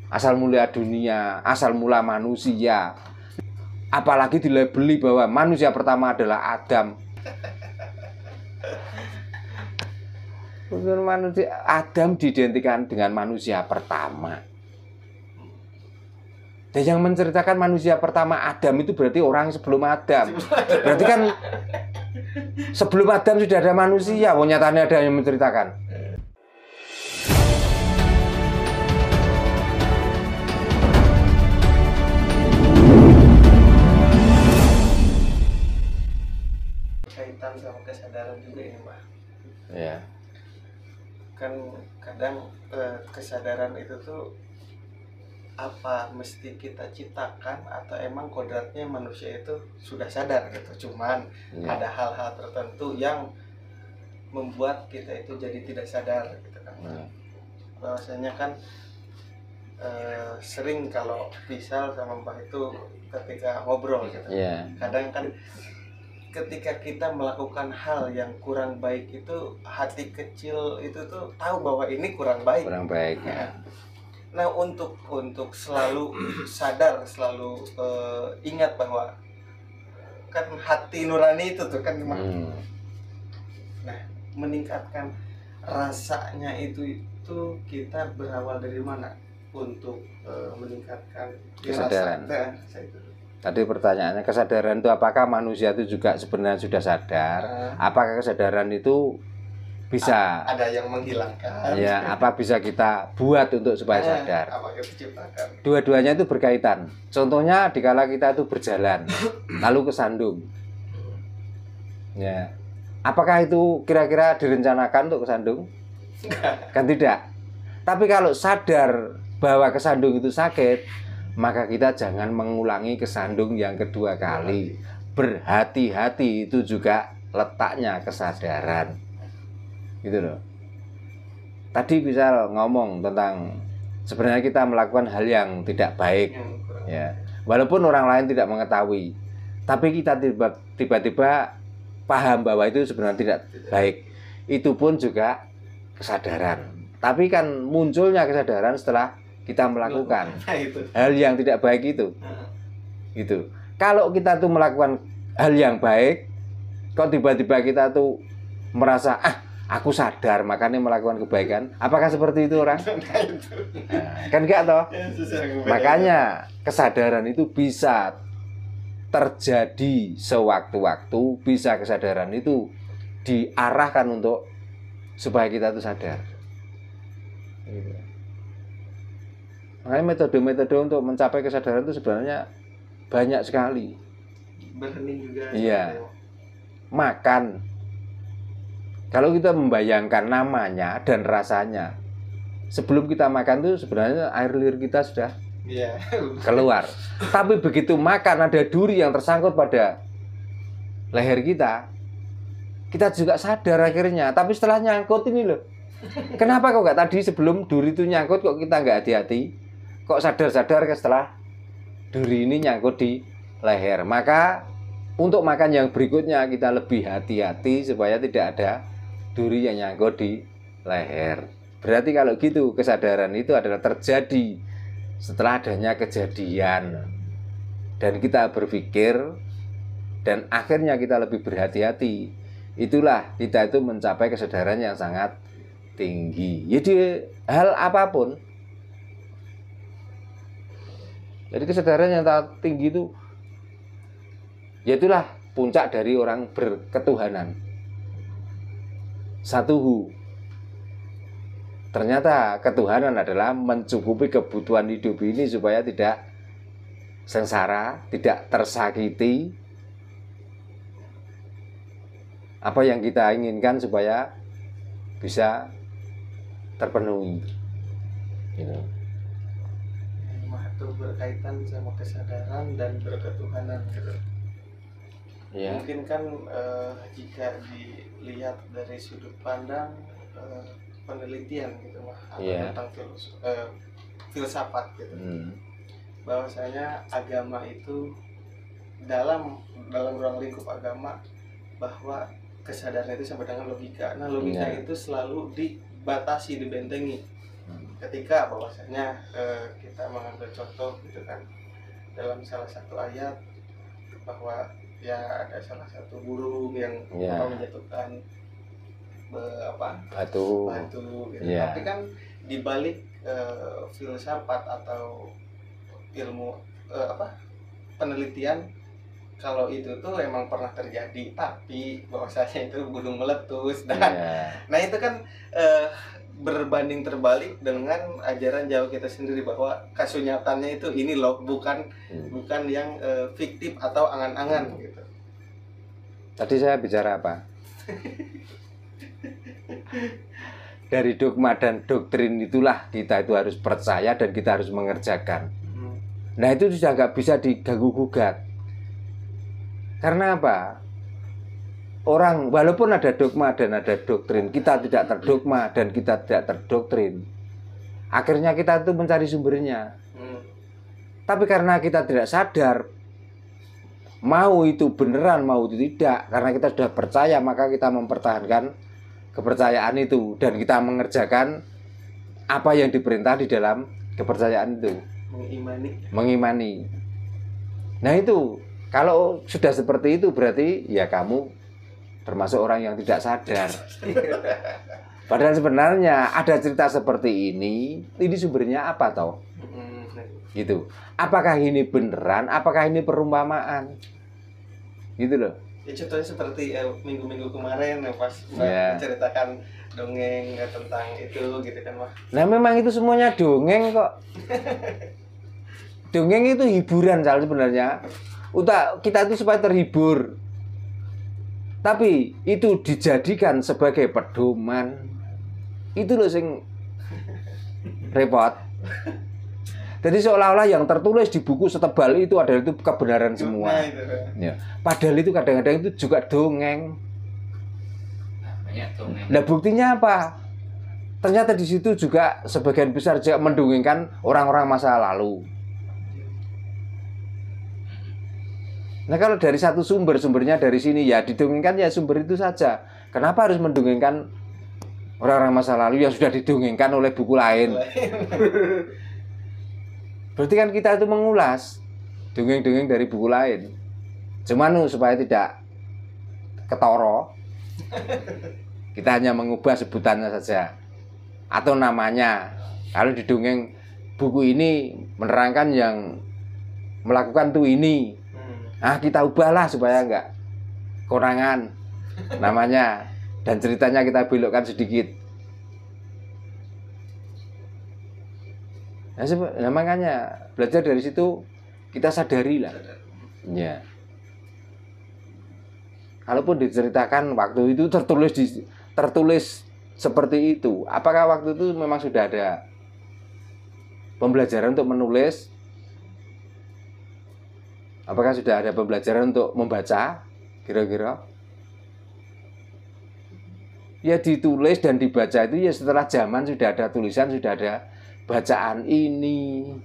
asal mula dunia, asal mula manusia. Apalagi dilabeli bahwa manusia pertama adalah Adam. Manusia Adam diidentikan dengan manusia pertama. Dan yang menceritakan manusia pertama Adam itu berarti orang sebelum Adam. Berarti kan sebelum Adam sudah ada manusia. Nyatanya ada yang menceritakan. Kaitan sama kesadaran juga ya, Mbak. Ya. Kan kadang kesadaran itu tuh apa mesti kita ciptakan atau emang kodratnya manusia itu sudah sadar gitu, cuman ada hal-hal tertentu yang membuat kita itu jadi tidak sadar gitu kan. Bahwasanya kan sering kalau misal sama Mbah itu ketika ngobrol gitu, kadang kan ketika kita melakukan hal yang kurang baik itu hati kecil itu tuh tahu bahwa ini kurang baik ya. Nah untuk selalu sadar, selalu ingat bahwa kan hati nurani itu tuh kan nah meningkatkan rasanya itu kita berawal dari mana untuk meningkatkan kesadaran. Tadi pertanyaannya, kesadaran itu apakah manusia itu juga sebenarnya sudah sadar? Apakah kesadaran itu bisa ada yang menghilangkan? Ya, apa bisa kita buat untuk supaya sadar? Apa kita ciptakan? Dua-duanya itu berkaitan. Contohnya dikala kita itu berjalan lalu kesandung. Ya. Apakah itu kira-kira direncanakan untuk kesandung? Kan tidak. Tapi kalau sadar bahwa kesandung itu sakit, maka kita jangan mengulangi kesandung yang kedua kali. Berhati-hati itu juga letaknya kesadaran. Gitu loh. Tadi misal ngomong tentang sebenarnya kita melakukan hal yang tidak baik, ya. Walaupun orang lain tidak mengetahui, tapi kita tiba-tiba paham bahwa itu sebenarnya tidak baik. Itu pun juga kesadaran. Tapi kan munculnya kesadaran setelah kita melakukan hal yang tidak baik itu. Gitu. Kalau kita tuh melakukan hal yang baik, kok tiba-tiba kita tuh merasa aku sadar makanya melakukan kebaikan. Apakah seperti itu orang? Kan enggak toh? Makanya kesadaran itu bisa terjadi sewaktu-waktu, bisa kesadaran itu diarahkan untuk supaya kita itu sadar. Makanya metode-metode untuk mencapai kesadaran itu sebenarnya banyak sekali. Berhening juga. Iya. Makan. Kalau kita membayangkan namanya dan rasanya, sebelum kita makan tuh sebenarnya air liur kita sudah keluar. Tapi begitu makan ada duri yang tersangkut pada leher kita, kita juga sadar akhirnya. Tapi setelah nyangkut ini loh, kenapa kok nggak tadi sebelum duri itu nyangkut kok kita nggak hati-hati? Kok sadar-sadar setelah duri ini nyangkut di leher? Maka untuk makan yang berikutnya kita lebih hati-hati supaya tidak ada duri yang nyangkut di leher. Berarti kalau gitu kesadaran itu adalah terjadi setelah adanya kejadian dan kita berpikir dan akhirnya kita lebih berhati-hati. Itulah kita itu mencapai kesadaran yang sangat tinggi. Jadi hal apapun. Jadi kesadaran yang tinggi itu yaitulah puncak dari orang berketuhanan. Satuhu. Ternyata ketuhanan adalah mencukupi kebutuhan hidup ini supaya tidak sengsara, tidak tersakiti. Apa yang kita inginkan supaya bisa terpenuhi. Gitu. Itu berkaitan sama kesadaran dan berketuhanan gitu. Ya. Mungkin kan jika dilihat dari sudut pandang penelitian gitu mah tentang filsafat gitu, bahwasanya agama itu dalam ruang lingkup agama bahwa kesadaran itu sama dengan logika. Nah logika itu selalu dibatasi, dibentengi ketika bahwasanya kita mengambil contoh gitu kan dalam salah satu ayat bahwa ya ada salah satu burung yang menjatuhkan batu gitu. Tapi kan dibalik filsafat atau ilmu penelitian kalau itu tuh emang pernah terjadi, tapi bahwasanya itu burung meletus dan nah itu kan berbanding terbalik dengan ajaran Jawa kita sendiri bahwa kasunyatannya itu ini loh, bukan yang fiktif atau angan-angan gitu. Tadi saya bicara apa? Dari dogma dan doktrin itulah kita itu harus percaya dan kita harus mengerjakan. Nah itu sudah nggak bisa diganggu-gugat. Karena apa? Orang walaupun ada dogma dan ada doktrin, kita tidak terdogma dan kita tidak terdoktrin. Akhirnya kita itu mencari sumbernya. Tapi karena kita tidak sadar, mau itu beneran, mau itu tidak, karena kita sudah percaya, maka kita mempertahankan kepercayaan itu dan kita mengerjakan apa yang diperintah di dalam kepercayaan itu. Mengimani. Nah itu, kalau sudah seperti itu berarti ya kamu termasuk orang yang tidak sadar. Padahal sebenarnya ada cerita seperti ini sumbernya apa toh? Gitu. Apakah ini beneran? Apakah ini perumpamaan? Gitu loh. Ya contohnya seperti minggu-minggu kemarin ya pas menceritakan dongeng tentang itu gitu kan Mas. Nah memang itu semuanya dongeng kok. Dongeng itu hiburan sebenarnya. Kita itu supaya terhibur. Tapi itu dijadikan sebagai pedoman. Itu loh sing repot. Jadi seolah-olah yang tertulis di buku setebal itu adalah itu kebenaran semua. Ya. Padahal itu kadang-kadang itu juga dongeng. Nah buktinya apa? Ternyata di situ juga sebagian besar juga mendongengkan orang-orang masa lalu. Nah kalau dari satu sumbernya dari sini ya didongengkan ya sumber itu saja. Kenapa harus mendongengkan orang-orang masa lalu yang sudah didongengkan oleh buku lain? Berarti kan kita itu mengulas dongeng-dongeng dari buku lain. Cuman supaya tidak ketoro, kita hanya mengubah sebutannya saja atau namanya. Kalau di dongeng buku ini menerangkan yang melakukan tuh ini. Nah kita ubahlah supaya enggak kurangan namanya dan ceritanya kita belokkan sedikit. Nah makanya belajar dari situ kita sadari lah. Ya. Kalaupun diceritakan waktu itu tertulis seperti itu, apakah waktu itu memang sudah ada pembelajaran untuk menulis? Apakah sudah ada pembelajaran untuk membaca? Kira-kira? Ya ditulis dan dibaca itu ya setelah zaman sudah ada tulisan, sudah ada bacaan ini.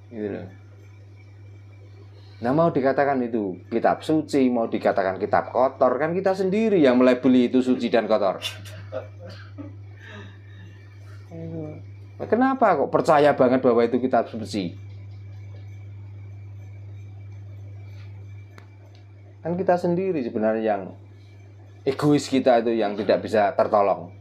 Gitu loh. Nah mau dikatakan itu kitab suci, mau dikatakan kitab kotor, kan kita sendiri yang melabeli itu suci dan kotor. Nah, kenapa kok percaya banget bahwa itu kitab suci? Kan kita sendiri sebenarnya yang egois kita itu yang tidak bisa tertolong.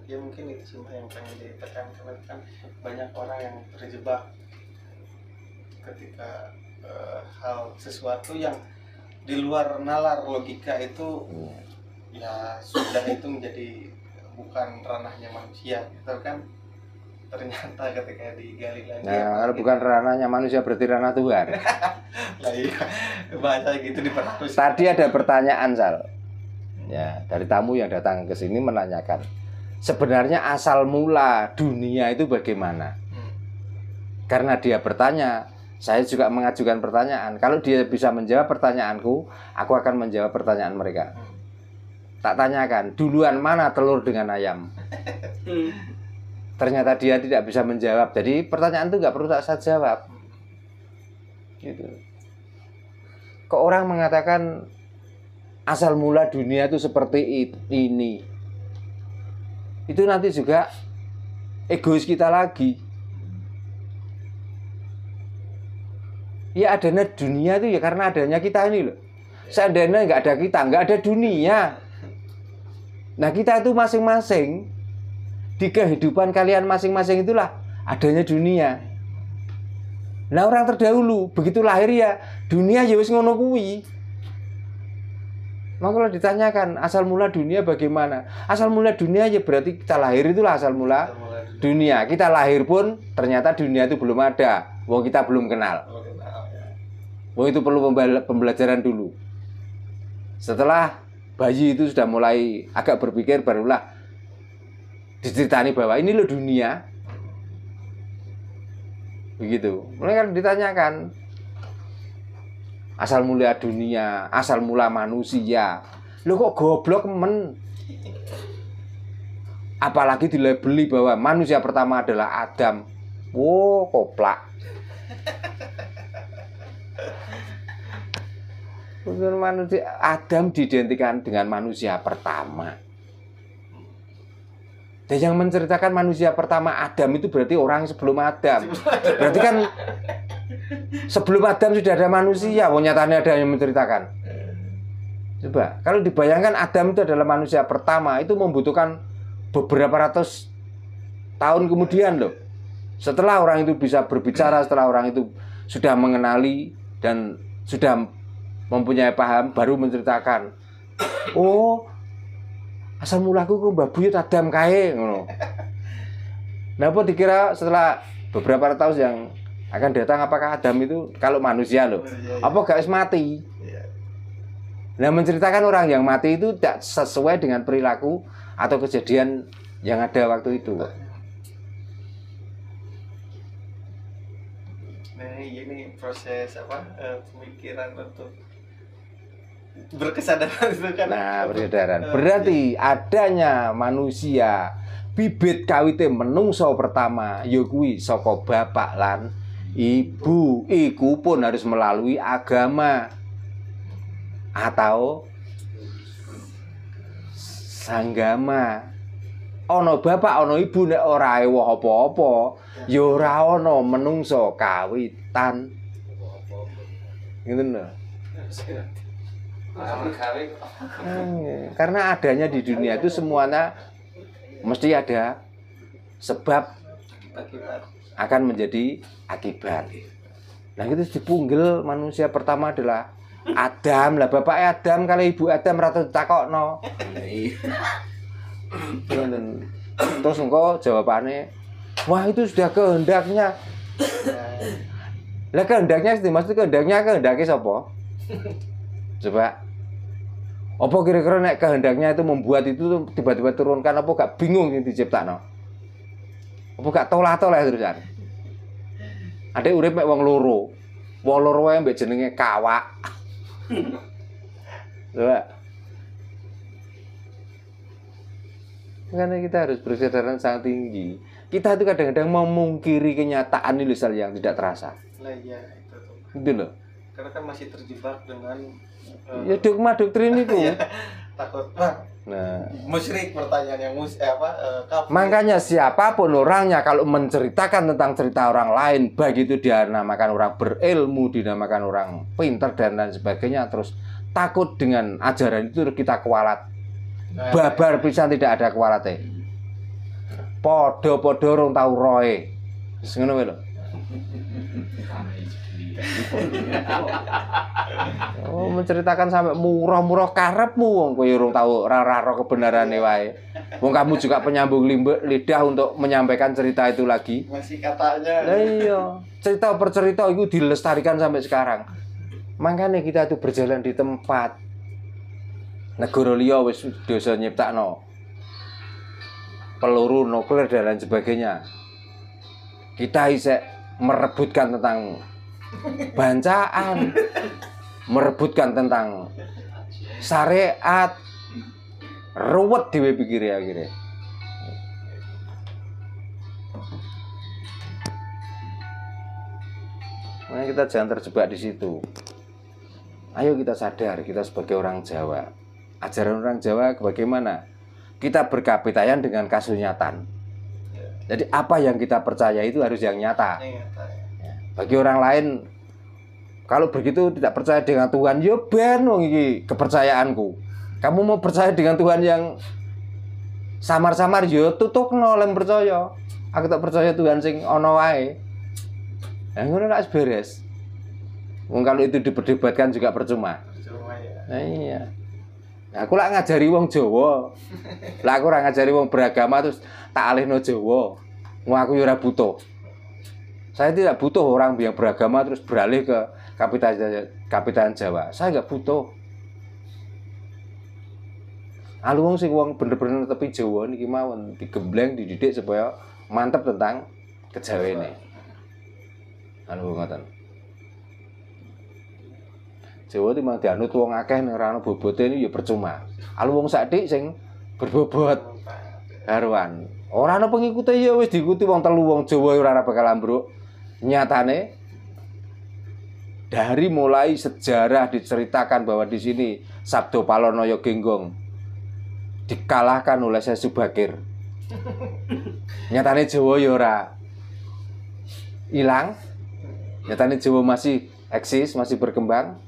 Ya mungkin itu sih yang pengen ditekankan kan banyak orang yang terjebak ketika hal sesuatu yang di luar nalar logika itu ya sudah itu menjadi bukan ranahnya manusia gitu kan. Ternyata ketika digali lagi. Nah, kalau bukan ranahnya manusia berarti ranah Tuhan. Lah iya, bahasa gitu diperhalus. Tadi ada pertanyaan Sal. Ya, dari tamu yang datang ke sini menanyakan, sebenarnya asal mula dunia itu bagaimana? Karena dia bertanya, saya juga mengajukan pertanyaan. Kalau dia bisa menjawab pertanyaanku, aku akan menjawab pertanyaan mereka. Tak tanyakan, duluan mana telur dengan ayam? Ternyata dia tidak bisa menjawab. Jadi pertanyaan itu nggak perlu saya jawab. Gitu. Kok orang mengatakan asal mula dunia itu seperti ini. Itu nanti juga egois kita lagi. Ya adanya dunia itu ya karena adanya kita ini loh. Seandainya nggak ada kita, nggak ada dunia. Nah kita itu masing-masing di kehidupan kalian masing-masing itulah adanya dunia. Nah orang terdahulu begitu lahir ya dunia ya wis ngono kuwi. Maka kalau ditanyakan asal mula dunia bagaimana? Asal mula dunia ya berarti kita lahir itulah asal mula dunia. Kita lahir pun ternyata dunia itu belum ada. Wong kita belum kenal. Wong itu perlu pembelajaran dulu. Setelah bayi itu sudah mulai agak berpikir, barulah diceritani bahwa ini loh dunia. Begitu. Mulai kan ditanyakan asal mula dunia, asal mula manusia. Loh kok goblok men? Apalagi dilabeli bahwa manusia pertama adalah Adam. Wow, koplak. Manusia Adam diidentikan dengan manusia pertama. Dan yang menceritakan manusia pertama Adam itu berarti orang sebelum Adam. Berarti kan sebelum Adam sudah ada manusia. Nyatanya ada yang menceritakan. Coba, kalau dibayangkan Adam itu adalah manusia pertama, itu membutuhkan beberapa ratus tahun kemudian loh. Setelah orang itu bisa berbicara, setelah orang itu sudah mengenali dan sudah mempunyai paham, baru menceritakan. Oh, asal mulaku ku Mbah Buyut Adam kae ngono. Nah, apa dikira setelah beberapa tahun yang akan datang apakah Adam itu kalau manusia loh, apa gak wis mati? Nah, menceritakan orang yang mati itu tidak sesuai dengan perilaku atau kejadian yang ada waktu itu. Nah, ini proses pemikiran untuk berkesadaran itu kan. Nah, berkesadaran. Berarti adanya manusia bibit kawite menungso pertama ya kuwi saka bapak lan ibu. Iku pun harus melalui agama atau sanggama. Ana bapak ana ibu nek ora ewah apa-apa ya ora ana menungso kawitan. Ngoten lho. Karena adanya di dunia itu semuanya mesti ada sebab akan menjadi akibat. Nah itu dipunggil manusia pertama adalah Adam lah, bapak Adam kalau ibu Adam rata ditakokno. Terus engko jawabannya, wah itu sudah kehendaknya. Lah kehendaknya dimaksud kehendaknya sapa? Coba. Apa kira-kira nek kehendaknya itu membuat itu tiba-tiba turunkan apa gak bingung yang diciptakno? Apa gak tolah-tolah terusan? Ada urip mek wong loro. Wong loro wae mbek jenenge kawak. Coba. Karena kita harus berkesadaran sangat tinggi. Kita itu kadang-kadang memungkiri kenyataan ini yang tidak terasa. Lah iya itu tuh. Gitu loh. Karena kan masih terjebak dengan ya dogma doktrin itu. Takut. Nah, musyrik pertanyaan yang kafir. Makanya siapapun orangnya kalau menceritakan tentang cerita orang lain, baik itu dia namakan orang berilmu, dinamakan orang pintar dan lain sebagainya, terus takut dengan ajaran itu kita kualat. Babar pisan tidak ada kualate. Podo-podo rong tau roe. Wis ngono wae lho. Oh, menceritakan sampai murah-murah karepmu wong kowe urung tau ora ro kebenarane wae. Wong kamu juga penyambung lidah untuk menyampaikan cerita itu lagi. Masih katanya. Lah iya, cerita per cerita itu dilestarikan sampai sekarang. Makanya kita itu berjalan di tempat negara liya wis dosa nyiptakno peluru nuklir dan lain sebagainya. Kita isek merebutkan tentang bancaan, merebutkan tentang syariat, ruwet dhewe pikire akhirnya. Makanya kita jangan terjebak di situ. Ayo kita sadar, kita sebagai orang Jawa. Ajaran orang Jawa bagaimana? Kita berkapitayan dengan kasunyatan. Jadi apa yang kita percaya itu harus yang nyata. Bagi orang lain, kalau begitu tidak percaya dengan Tuhan, yo ben wong iki kepercayaanku. Kamu mau percaya dengan Tuhan yang samar-samar, yo tutukno lem percaya. Aku tak percaya Tuhan sing ana wae. Lah ngono lak beres. Wong kalau itu diperdebatkan juga percuma. Percuma ya. Nah, iya. Nah, aku lak ngajari wong Jawa. Lah aku ora ngajari wong beragama terus tak alihno Jawa. Wong aku yo ora butuh. Saya tidak butuh orang yang beragama terus beralih ke kapitalan Jawa. Saya enggak butuh. Alu wong sing wong bener-bener tepi Jawa niki mawon digembleng dididik supaya mantep tentang kejawane. Anu ngoten. Jawa timang dianut wong akeh nek ora ana bobote ya percuma. Alu wong sakthik sing berbobot karuan. Ora ana pengikute ya wis diikuti wong telu wong Jawa ora bakal ambruk. Nyatane dari mulai sejarah diceritakan bahwa di sini Sabdo Palonoyo Genggong dikalahkan oleh Syekh Subakir. Nyatane Jawa ya ora ilang. Nyatane Jawa masih eksis, masih berkembang.